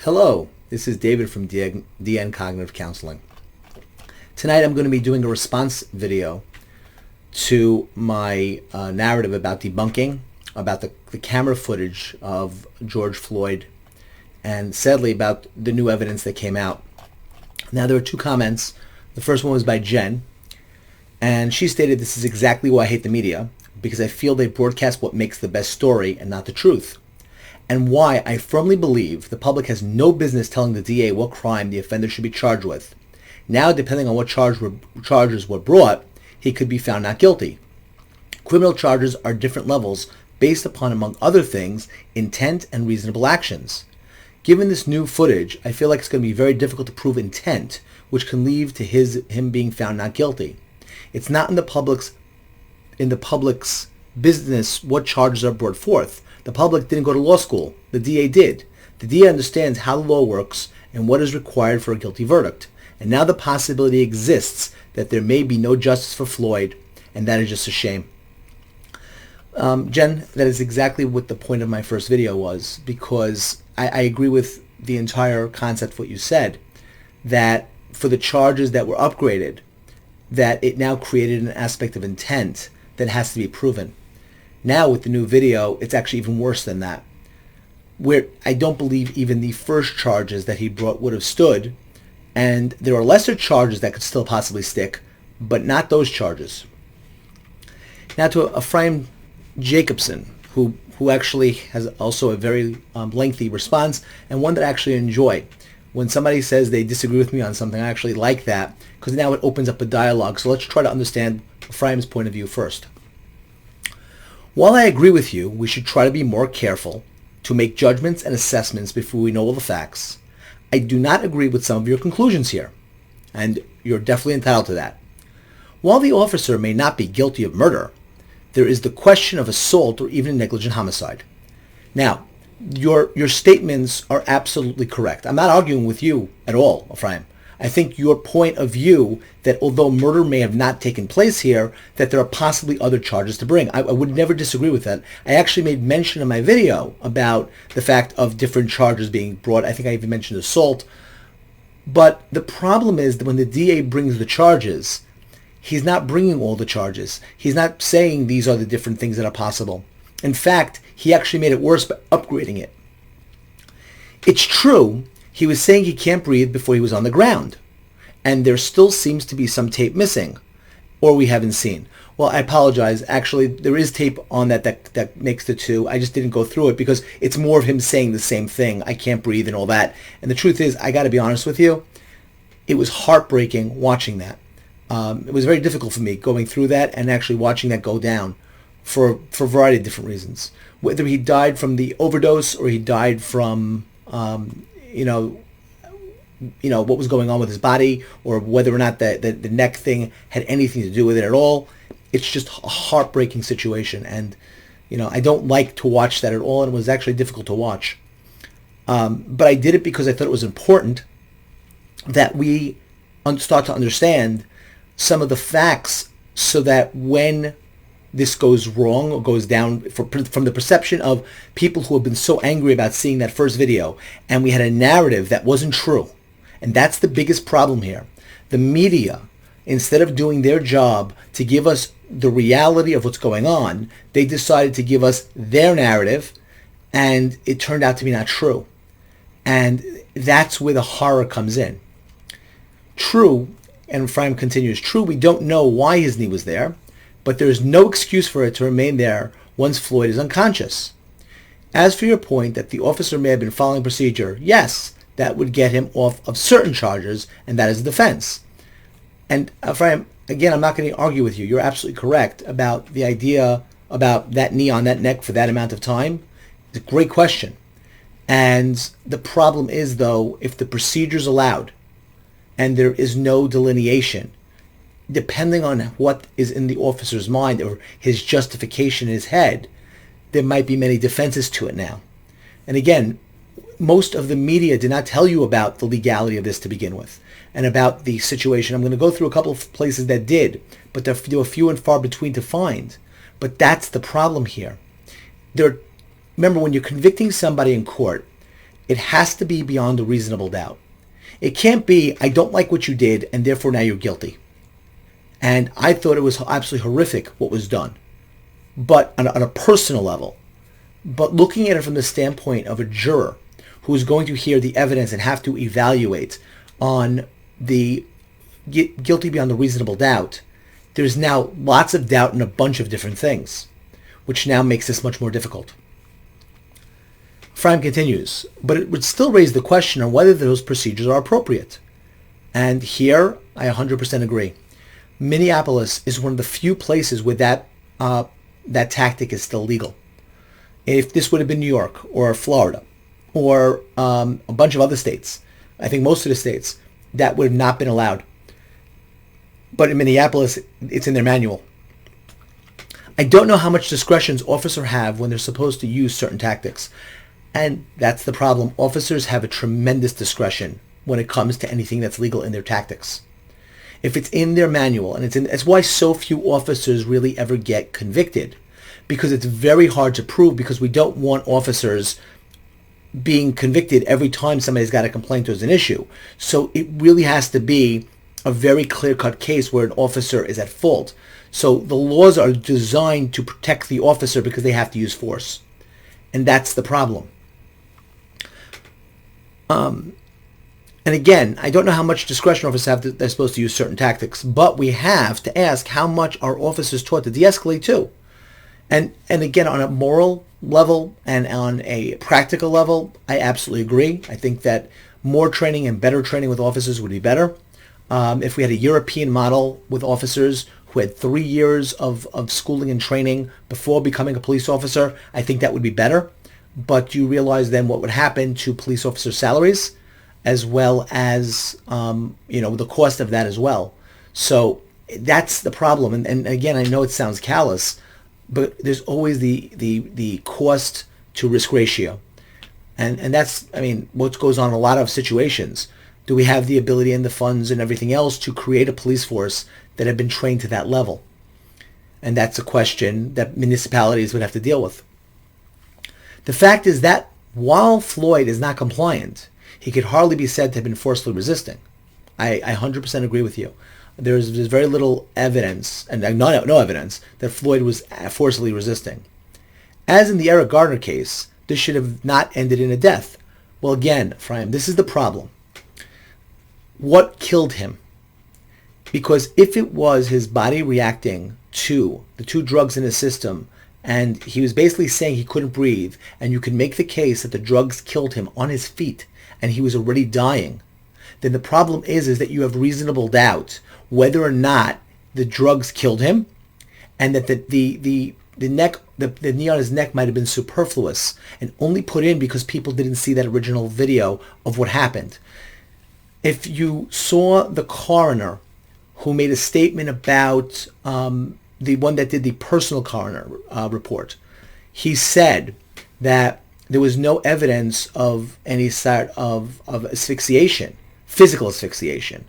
Hello, this is David from DN Cognitive Counseling. Tonight I'm going to be doing a response video to my narrative about debunking, about the camera footage of George Floyd, and sadly about the new evidence that came out. Now there are two comments. The first one was by Jen, and she stated, "This is exactly why I hate the media, because I feel they broadcast what makes the best story and not the truth. And why I firmly believe the public has no business telling the DA what crime the offender should be charged with. Now, depending on what charges were brought, he could be found not guilty. Criminal charges are different levels based upon, among other things, intent and reasonable actions. Given this new footage, I feel like it's going to be very difficult to prove intent, which can lead to him being found not guilty. It's not in the public's business what charges are brought forth. The public didn't go to law school. The DA did. The DA understands how the law works and what is required for a guilty verdict. And now the possibility exists that there may be no justice for Floyd, and that is just a shame." Jen, that is exactly what the point of my first video was, because I agree with the entire concept of what you said, that for the charges that were upgraded, that it now created an aspect of intent that has to be proven. Now with the new video, it's actually even worse than that, where I don't believe even the first charges that he brought would have stood, and there are lesser charges that could still possibly stick, but not those charges. Now to Ephraim Jacobson, who actually has also a very lengthy response, and one that I actually enjoy. When somebody says they disagree with me on something, I actually like that, because now it opens up a dialogue. So let's try to understand Ephraim's point of view first. "While I agree with you, we should try to be more careful to make judgments and assessments before we know all the facts. I do not agree with some of your conclusions here, and you're definitely entitled to that. While the officer may not be guilty of murder, there is the question of assault or even negligent homicide." Now, your statements are absolutely correct. I'm not arguing with you at all, Ephraim. I think your point of view that although murder may have not taken place here, that there are possibly other charges to bring. I would never disagree with that. I actually made mention in my video about the fact of different charges being brought. I think I even mentioned assault. But the problem is that when the DA brings the charges, he's not bringing all the charges. He's not saying these are the different things that are possible. In fact, he actually made it worse by upgrading it. It's true, he was saying he can't breathe before he was on the ground, and there still seems to be some tape missing, or we haven't seen. Well, I apologize. Actually, there is tape on that makes the two. I just didn't go through it because it's more of him saying the same thing, "I can't breathe" and all that. And the truth is, I got to be honest with you, it was heartbreaking watching that. It was very difficult for me going through that and actually watching that go down for a variety of different reasons. Whether he died from the overdose or he died from what was going on with his body, or whether or not the neck thing had anything to do with it at all. It's just a heartbreaking situation, and I don't like to watch that at all, and it was actually difficult to watch. But I did it because I thought it was important that we start to understand some of the facts, so that when this goes wrong or goes down from the perception of people who have been so angry about seeing that first video, and we had a narrative that wasn't true. And that's the biggest problem here. The media, instead of doing their job to give us the reality of what's going on, they decided to give us their narrative, and it turned out to be not true. And that's where the horror comes in. True, and Ephraim continues, "True, we don't know why his knee was there, but there is no excuse for it to remain there once Floyd is unconscious. As for your point that the officer may have been following procedure, yes, that would get him off of certain charges, and that is a defense." And Ephraim, again, I'm not going to argue with you. You're absolutely correct about the idea about that knee on that neck for that amount of time. It's a great question. And the problem is, though, if the procedure is allowed and there is no delineation, depending on what is in the officer's mind or his justification in his head, there might be many defenses to it now. And again, most of the media did not tell you about the legality of this to begin with, and about the situation. I'm going to go through a couple of places that did, but there were few and far between to find. But that's the problem here. Remember, when you're convicting somebody in court, it has to be beyond a reasonable doubt. It can't be, I don't like what you did, and therefore now you're guilty. And I thought it was absolutely horrific what was done, but on a personal level. But looking at it from the standpoint of a juror who is going to hear the evidence and have to evaluate on the guilty beyond a reasonable doubt, there's now lots of doubt in a bunch of different things, which now makes this much more difficult. Ephraim continues, but it would still raise the question on whether those procedures are appropriate. And here, I 100% agree. Minneapolis is one of the few places where that tactic is still legal. If this would have been New York or Florida or a bunch of other states, I think most of the states, that would have not been allowed. But in Minneapolis, it's in their manual. I don't know how much discretion officers have when they're supposed to use certain tactics. And that's the problem. Officers have a tremendous discretion when it comes to anything that's legal in their tactics. If it's in their manual, and it's why so few officers really ever get convicted, because it's very hard to prove, because we don't want officers being convicted every time somebody's got a complaint or there's an issue. So it really has to be a very clear-cut case where an officer is at fault. So the laws are designed to protect the officer because they have to use force. And that's the problem. And again, I don't know how much discretion officers have that they're supposed to use certain tactics, but we have to ask how much are officers taught to de-escalate too. And again, on a moral level and on a practical level, I absolutely agree. I think that more training and better training with officers would be better. If we had a European model with officers who had 3 years of schooling and training before becoming a police officer, I think that would be better. But you realize then what would happen to police officer salaries, as well as the cost of that as well. So that's the problem. And again, I know it sounds callous, but there's always the cost to risk ratio. And that's, what goes on in a lot of situations. Do we have the ability and the funds and everything else to create a police force that have been trained to that level? And that's a question that municipalities would have to deal with. The fact is that while Floyd is not compliant, he could hardly be said to have been forcefully resisting. I 100% agree with you. There's very little evidence, and no evidence, that Floyd was forcefully resisting. As in the Eric Garner case, this should have not ended in a death. Well, again, Ephraim, this is the problem. What killed him? Because if it was his body reacting to the 2 drugs in his system, and he was basically saying he couldn't breathe, and you can make the case that the drugs killed him on his feet, and he was already dying, then the problem is that you have reasonable doubt whether or not the drugs killed him, and that the knee on his neck might have been superfluous and only put in because people didn't see that original video of what happened. If you saw the coroner who made a statement about the one that did the personal coroner report, he said that there was no evidence of any sort of asphyxiation, physical asphyxiation.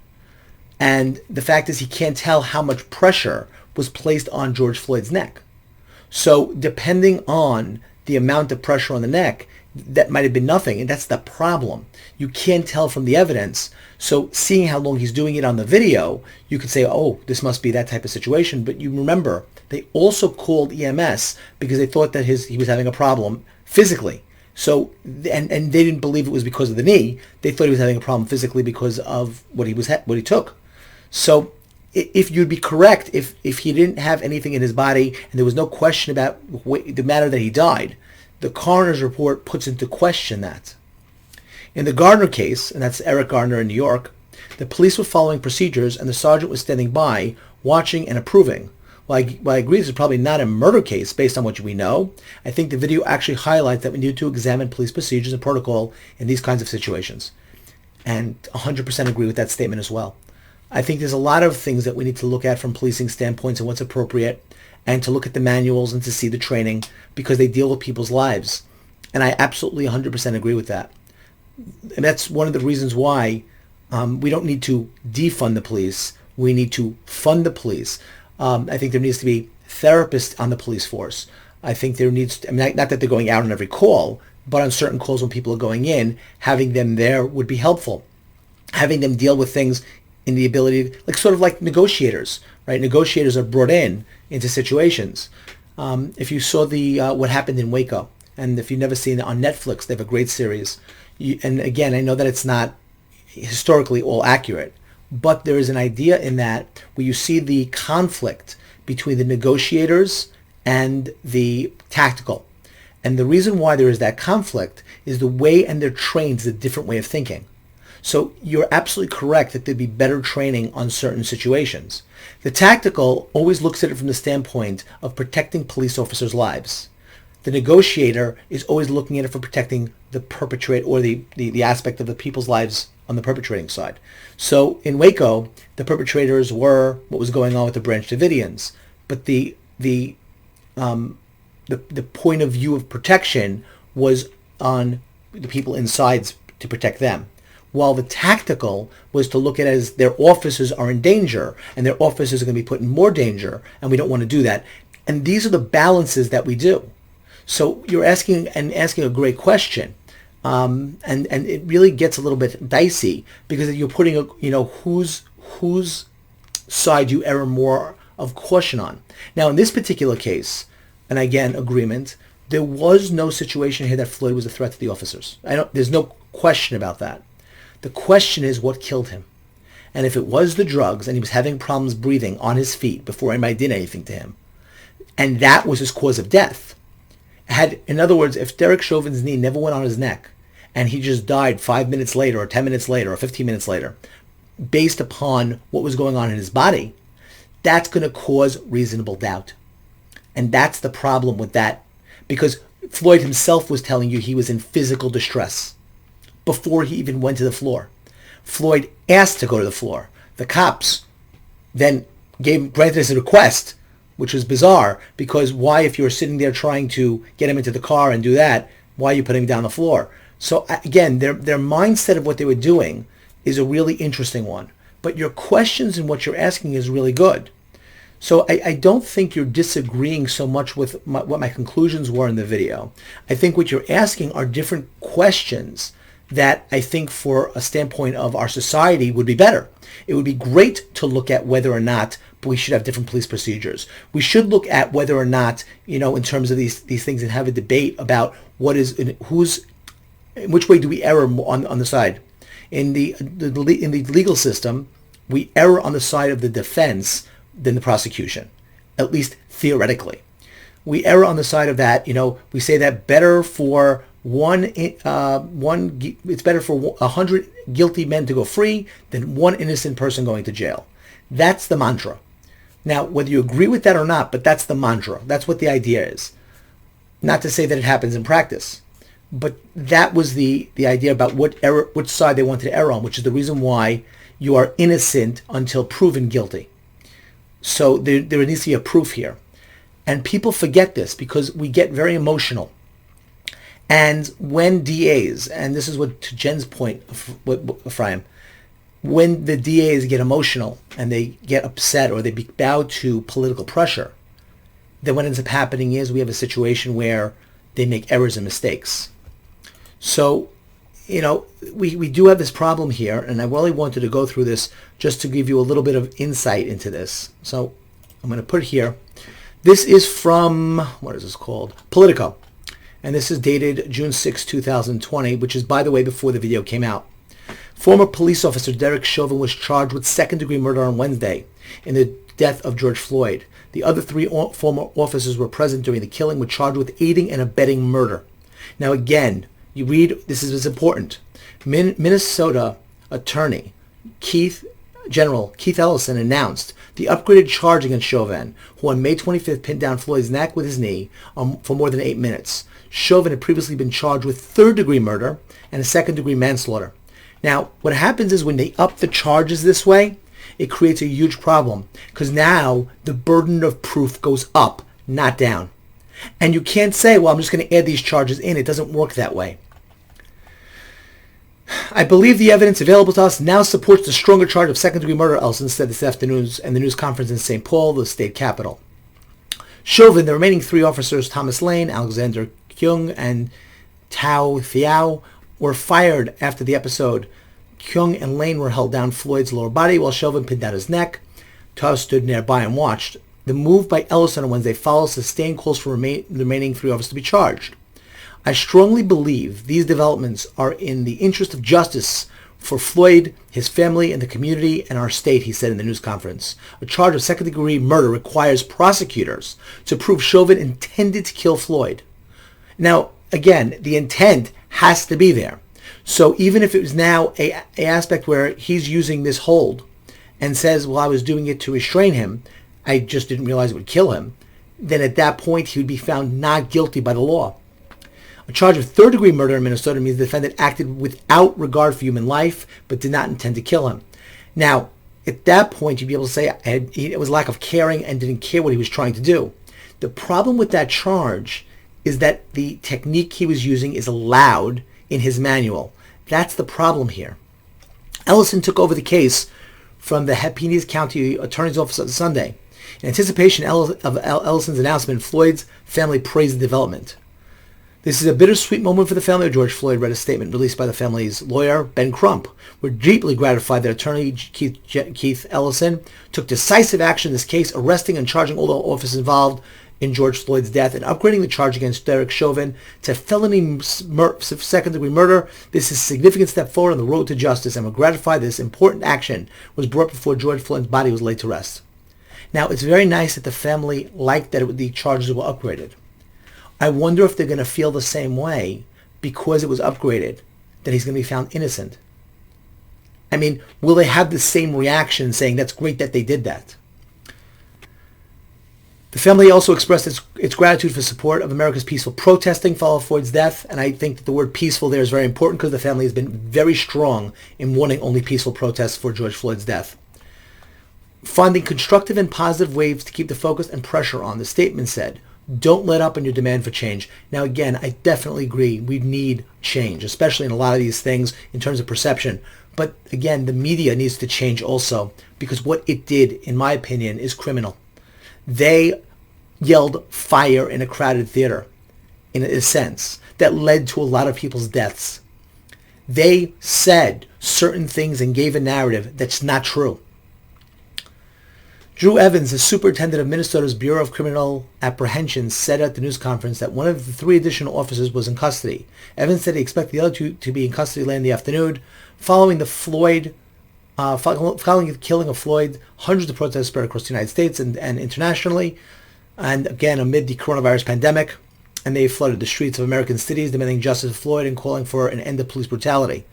And the fact is he can't tell how much pressure was placed on George Floyd's neck. So depending on the amount of pressure on the neck, that might have been nothing, and that's the problem. You can't tell from the evidence. So seeing how long he's doing it on the video, you could say, oh, this must be that type of situation. But you remember, they also called EMS because they thought that he was having a problem physically. So, and they didn't believe it was because of the knee. They thought he was having a problem physically because of what he took. So if you'd be correct, if he didn't have anything in his body and there was no question about the matter that he died, the coroner's report puts into question that. In the Gardner case, and that's Eric Gardner in New York, the police were following procedures and the sergeant was standing by, watching and approving. While I agree this is probably not a murder case based on what we know, I think the video actually highlights that we need to examine police procedures and protocol in these kinds of situations. And 100% agree with that statement as well. I think there's a lot of things that we need to look at from policing standpoints and what's appropriate, and to look at the manuals and to see the training because they deal with people's lives. And I absolutely 100% agree with that. And that's one of the reasons why we don't need to defund the police. We need to fund the police. I think there needs to be therapists on the police force. I think there needs to, not that they're going out on every call, but on certain calls when people are going in, having them there would be helpful. Having them deal with things in the ability, like sort of like negotiators, right? Negotiators are brought in into situations. If you saw the what happened in Waco, and if you've never seen it on Netflix, they have a great series. And again, I know that it's not historically all accurate, but there is an idea in that where you see the conflict between the negotiators and the tactical. And the reason why there is that conflict is the way and they're trained is a different way of thinking. So you're absolutely correct that there'd be better training on certain situations. The tactical always looks at it from the standpoint of protecting police officers' lives. The negotiator is always looking at it for protecting the perpetrator or the aspect of the people's lives on the perpetrating side. So in Waco, the perpetrators were what was going on with the Branch Davidians, but the point of view of protection was on the people inside to protect them, while the tactical was to look at it as their officers are in danger and their officers are going to be put in more danger, and we don't want to do that. And these are the balances that we do. So you're asking a great question, and it really gets a little bit dicey because you're putting whose side you err more of caution on. Now in this particular case, and again agreement, there was no situation here that Floyd was a threat to the officers. There's no question about that. The question is what killed him. And if it was the drugs and he was having problems breathing on his feet before anybody did anything to him, and that was his cause of death. In other words, if Derek Chauvin's knee never went on his neck and he just died 5 minutes later or 10 minutes later or 15 minutes later, based upon what was going on in his body, that's going to cause reasonable doubt. And that's the problem with that, because Floyd himself was telling you he was in physical distress before he even went to the floor. Floyd asked to go to the floor. The cops then granted his request, which was bizarre, because why, if you were sitting there trying to get him into the car and do that, why are you putting him down the floor? So again, their mindset of what they were doing is a really interesting one. But your questions and what you're asking is really good. So I don't think you're disagreeing so much with what my conclusions were in the video. I think what you're asking are different questions that I think for a standpoint of our society would be better. It would be great to look at whether or not we should have different police procedures. We should look at whether or not, in terms of these things, and have a debate about in which way do we err on the side. In the legal system, we err on the side of the defense than the prosecution, at least theoretically. We err on the side of that, we say that better for it's better for 100 guilty men to go free than one innocent person going to jail. That's the mantra. Now, whether you agree with that or not, but that's the mantra. That's what the idea is. Not to say that it happens in practice, but that was the idea about which side they wanted to err on, which is the reason why you are innocent until proven guilty. So there needs to be a proof here. And people forget this because we get very emotional. And when DAs, and this is what, to Jen's point, Ephraim, when the DAs get emotional and they get upset or they bow to political pressure, then what ends up happening is we have a situation where they make errors and mistakes. So, we do have this problem here, and I really wanted to go through this just to give you a little bit of insight into this. So I'm going to put it here. This is from, what is this called? Politico. And this is dated June 6, 2020, which is, by the way, before the video came out. Former police officer Derek Chauvin was charged with second-degree murder on Wednesday in the death of George Floyd. The other three former officers were present during the killing, were charged with aiding and abetting murder. Now, again, you read, this is important. Minnesota Attorney General Keith Ellison announced the upgraded charge against Chauvin, who on May 25th pinned down Floyd's neck with his knee for more than 8 minutes. Chauvin had previously been charged with third-degree murder and second-degree manslaughter. Now, what happens is when they up the charges this way, it creates a huge problem because now the burden of proof goes up, not down. And you can't say, well, I'm just going to add these charges in. It doesn't work that way. I believe the evidence available to us now supports the stronger charge of second-degree murder, Ellison said this afternoon in the news conference in St. Paul, the state capital. Chauvin, the remaining three officers, Thomas Lane, Alexander Kyung, and Tao Thiao were fired after the episode. Kyung and Lane were held down Floyd's lower body while Chauvin pinned down his neck. Tao stood nearby and watched. The move by Ellison on Wednesday follows sustained calls for the remaining 3 officers to be charged. I strongly believe these developments are in the interest of justice for Floyd, his family, and the community and our state, he said in the news conference. A charge of second-degree murder requires prosecutors to prove Chauvin intended to kill Floyd. Now, again, the intent has to be there. So even if it was now a aspect where he's using this hold and says, well, I was doing it to restrain him, I just didn't realize it would kill him, then at that point he would be found not guilty by the law. A charge of third-degree murder in Minnesota means the defendant acted without regard for human life, but did not intend to kill him. Now, at that point, you'd be able to say it was lack of caring and didn't care what he was trying to do. The problem with that charge is that the technique he was using is allowed in his manual. That's the problem here. Ellison took over the case from the Hepines County Attorney's Office on Sunday. In anticipation of Ellison's announcement, Floyd's family praised the development. This is a bittersweet moment for the family of George Floyd, read a statement released by the family's lawyer, Ben Crump. We're deeply gratified that attorney Keith Ellison took decisive action in this case, arresting and charging all the officers involved in George Floyd's death and upgrading the charge against Derek Chauvin to felony second-degree murder. This is a significant step forward on the road to justice, and we're gratified this important action was brought before George Floyd's body was laid to rest. Now, it's very nice that the family liked that the charges were upgraded. I wonder if they're going to feel the same way because it was upgraded, that he's going to be found innocent. I mean, will they have the same reaction saying that's great that they did that? The family also expressed its gratitude for support of America's peaceful protesting following Floyd's death, and I think that the word peaceful there is very important because the family has been very strong in wanting only peaceful protests for George Floyd's death. Finding constructive and positive ways to keep the focus and pressure on, the statement said, don't let up in your demand for change. Now, again, I definitely agree. We need change, especially in a lot of these things in terms of perception. But again, the media needs to change also because what it did, in my opinion, is criminal. They yelled fire in a crowded theater, in a sense, that led to a lot of people's deaths. They said certain things and gave a narrative that's not true. Drew Evans, the superintendent of Minnesota's Bureau of Criminal Apprehension, said at the news conference that one of the 3 additional officers was in custody. Evans said he expected the other 2 to be in custody late in the afternoon. Following the killing of Floyd, hundreds of protests spread across the United States and internationally, and again amid the coronavirus pandemic, and they flooded the streets of American cities demanding justice for Floyd and calling for an end to police brutality.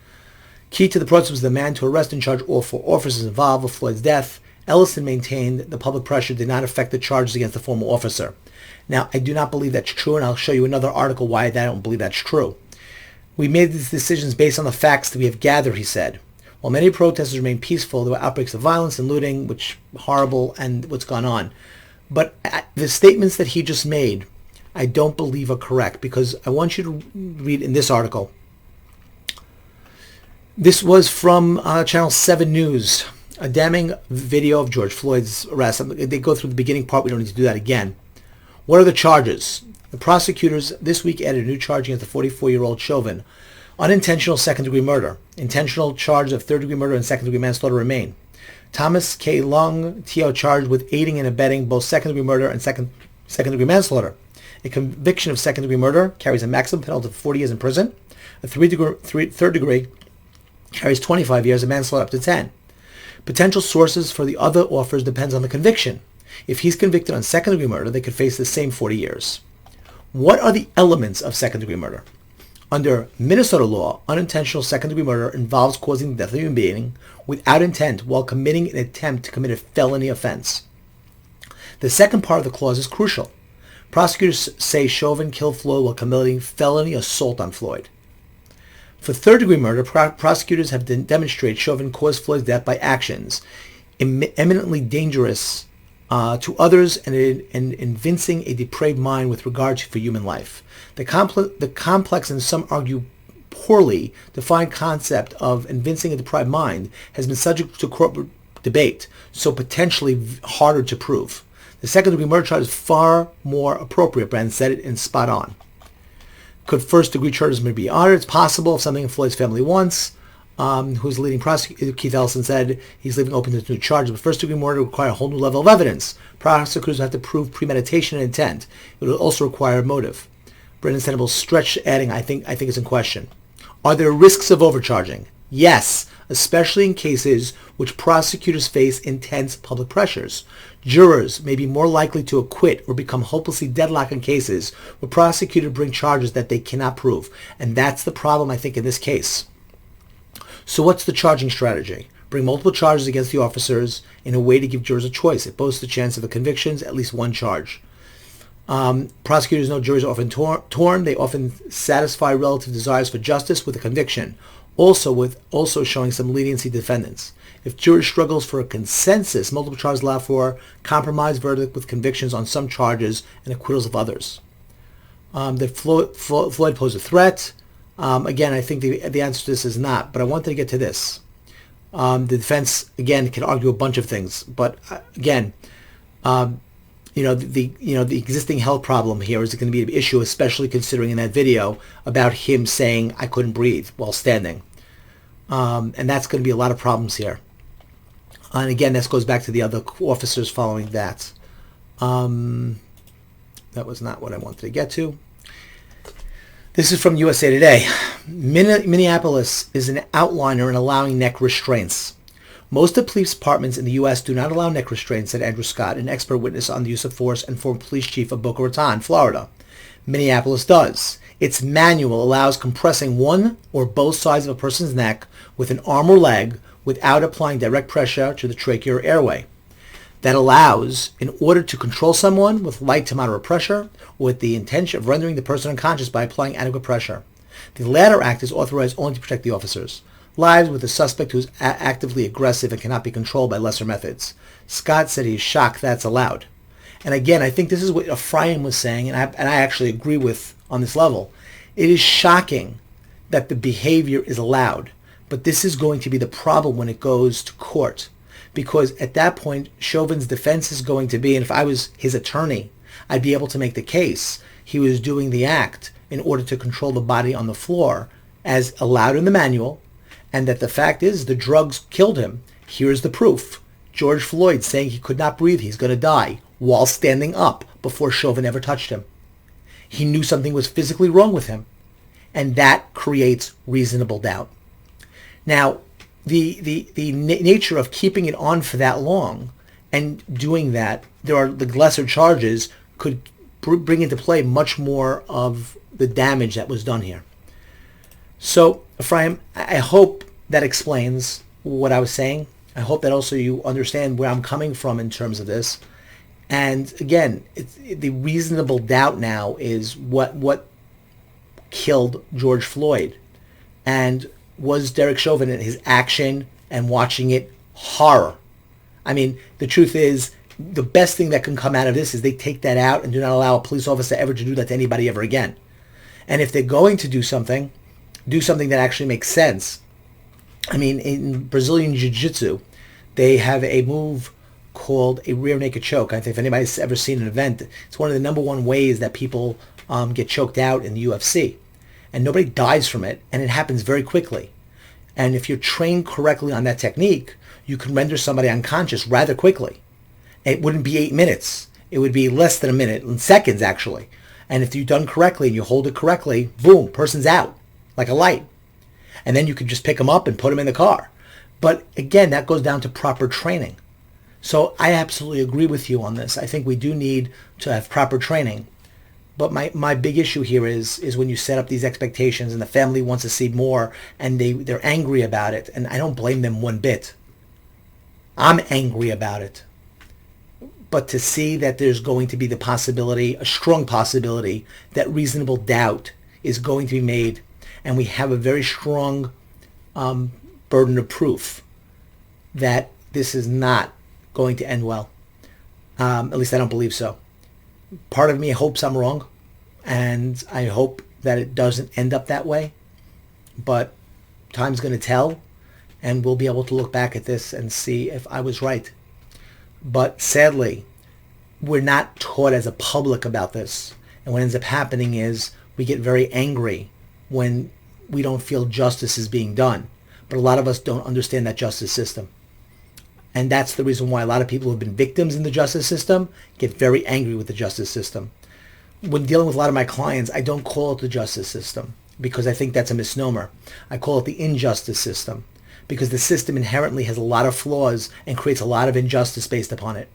Key to the protest was the demand to arrest and charge all 4 officers involved with Floyd's death. Ellison maintained the public pressure did not affect the charges against the former officer. Now, I do not believe that's true, and I'll show you another article why I don't believe that's true. We made these decisions based on the facts that we have gathered, he said. While many protesters remain peaceful, there were outbreaks of violence and looting, which horrible, and what's gone on. But the statements that he just made, I don't believe are correct, because I want you to read in this article. This was from Channel 7 News. A damning video of George Floyd's arrest. They go through the beginning part. We don't need to do that again. What are the charges? The prosecutors this week added a new charge against the 44-year-old Chauvin. Unintentional second-degree murder. Intentional charge of third-degree murder and second-degree manslaughter remain. Thomas K. Lung Teo charged with aiding and abetting both second-degree murder and second-degree manslaughter. A conviction of second-degree murder carries a maximum penalty of 40 years in prison. A third-degree carries 25 years and manslaughter up to 10. Potential sources for the other offers depends on the conviction. If he's convicted on second-degree murder, they could face the same 40 years. What are the elements of second-degree murder? Under Minnesota law, unintentional second-degree murder involves causing the death of a human being without intent while committing an attempt to commit a felony offense. The second part of the clause is crucial. Prosecutors say Chauvin killed Floyd while committing felony assault on Floyd. For third-degree murder, prosecutors have demonstrated Chauvin caused Floyd's death by actions eminently dangerous to others and evincing a depraved mind with regard to human life. The complex and some argue poorly defined concept of evincing a depraved mind has been subject to court debate, so potentially harder to prove. The second-degree murder charge is far more appropriate. Brand said it and spot on. Could first-degree charges maybe be honored? It's possible if something Floyd's family wants. Who's the leading prosecutor? Keith Ellison said he's leaving open to new charges, but first-degree murder would require a whole new level of evidence. Prosecutors have to prove premeditation and intent. It will also require a motive. Brendan said it will stretch, adding, I think it's in question. Are there risks of overcharging? Yes, especially in cases which prosecutors face intense public pressures. Jurors may be more likely to acquit or become hopelessly deadlocked in cases where prosecutors bring charges that they cannot prove. And that's the problem, I think, in this case. So what's the charging strategy? Bring multiple charges against the officers in a way to give jurors a choice. It boasts the chance of a convictions, at least one charge. Prosecutors know juries are often torn. They often satisfy relative desires for justice with a conviction, also showing some leniency to defendants. If jury struggles for a consensus, multiple charges allow for compromise verdict with convictions on some charges and acquittals of others. Did Floyd pose a threat? Again, I think the answer to this is not, but I wanted to get to this. The defense, again, can argue a bunch of things, but again, the existing health problem here is going to be an issue, especially considering in that video about him saying I couldn't breathe while standing. And that's going to be a lot of problems here. And again, this goes back to the other officers following that. That was not what I wanted to get to. This is from USA Today. Minneapolis is an outliner in allowing neck restraints. Most of the police departments in the U.S. do not allow neck restraints, said Andrew Scott, an expert witness on the use of force and former police chief of Boca Raton, Florida. Minneapolis does. Its manual allows compressing one or both sides of a person's neck with an arm or leg without applying direct pressure to the trachea or airway. That allows, in order to control someone with light to moderate pressure, or with the intention of rendering the person unconscious by applying adequate pressure. The latter act is authorized only to protect the officers' lives with a suspect who is actively aggressive and cannot be controlled by lesser methods. Scott said he's shocked that's allowed. And again, I think this is what Ephraim was saying, and I actually agree with on this level. It is shocking that the behavior is allowed, but this is going to be the problem when it goes to court. Because at that point, Chauvin's defense is going to be, and if I was his attorney, I'd be able to make the case he was doing the act in order to control the body on the floor as allowed in the manual, and that the fact is the drugs killed him. Here's the proof. George Floyd saying he could not breathe, he's going to die, while standing up before Chauvin ever touched him. He knew something was physically wrong with him, and that creates reasonable doubt. Now, the nature of keeping it on for that long and doing that, there are the lesser charges could bring into play much more of the damage that was done here. So, Ephraim, I hope that explains what I was saying. I hope that also you understand where I'm coming from in terms of this. And again, the reasonable doubt now is what killed George Floyd. And was Derek Chauvin in his action and watching it horror? I mean, the truth is, the best thing that can come out of this is they take that out and do not allow a police officer ever to do that to anybody ever again. And if they're going to do something that actually makes sense. I mean, in Brazilian Jiu-Jitsu, they have a move called a rear naked choke. I think if anybody's ever seen an event, it's one of the number one ways that people get choked out in the UFC. And nobody dies from it, and it happens very quickly. And if you're trained correctly on that technique, you can render somebody unconscious rather quickly. It wouldn't be 8 minutes. It would be less than a minute, in seconds actually. And if you're done correctly and you hold it correctly, boom, person's out, like a light. And then you could just pick them up and put them in the car. But again, that goes down to proper training. So I absolutely agree with you on this. I think we do need to have proper training. But my big issue here is when you set up these expectations and the family wants to see more and they're angry about it. And I don't blame them one bit. I'm angry about it. But to see that there's going to be the possibility, a strong possibility, that reasonable doubt is going to be made, and we have a very strong burden of proof that this is not going to end well. At least I don't believe so. Part of me hopes I'm wrong, and I hope that it doesn't end up that way. But time's going to tell, and we'll be able to look back at this and see if I was right. But sadly, we're not taught as a public about this. And what ends up happening is We get very angry when we don't feel justice is being done. But a lot of us don't understand that justice system. And that's the reason why a lot of people who have been victims in the justice system get very angry with the justice system. When dealing with a lot of my clients, I don't call it the justice system because I think that's a misnomer. I call it the injustice system because the system inherently has a lot of flaws and creates a lot of injustice based upon it.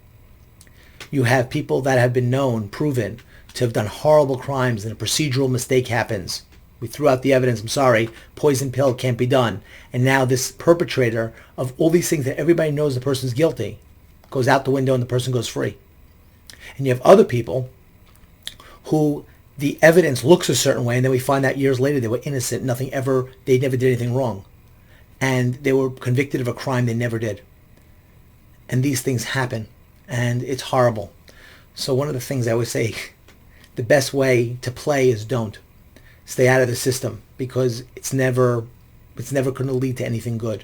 You have people that have been known, proven, to have done horrible crimes and a procedural mistake happens. We threw out the evidence, I'm sorry, poison pill can't be done. And now this perpetrator of all these things that everybody knows the person's guilty goes out the window and the person goes free. And you have other people who the evidence looks a certain way and then we find out years later they were innocent, they never did anything wrong. And they were convicted of a crime they never did. And these things happen and it's horrible. So one of the things I always say, the best way to play is don't. Stay out of the system because it's never going to lead to anything good.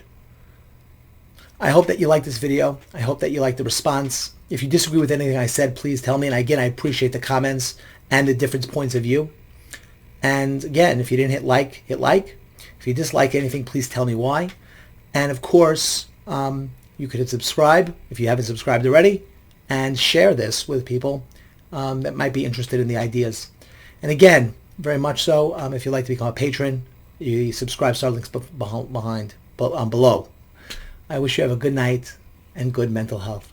I hope that you like this video. I hope that you like the response. If you disagree with anything I said, please tell me. And again, I appreciate the comments and the different points of view. And again, if you didn't hit like, hit like. If you dislike anything, please tell me why. And of course, you could hit subscribe if you haven't subscribed already and share this with people that might be interested in the ideas. And again, very much so, if you'd like to become a patron, the Subcribe-star links below. I wish you have a good night and good mental health.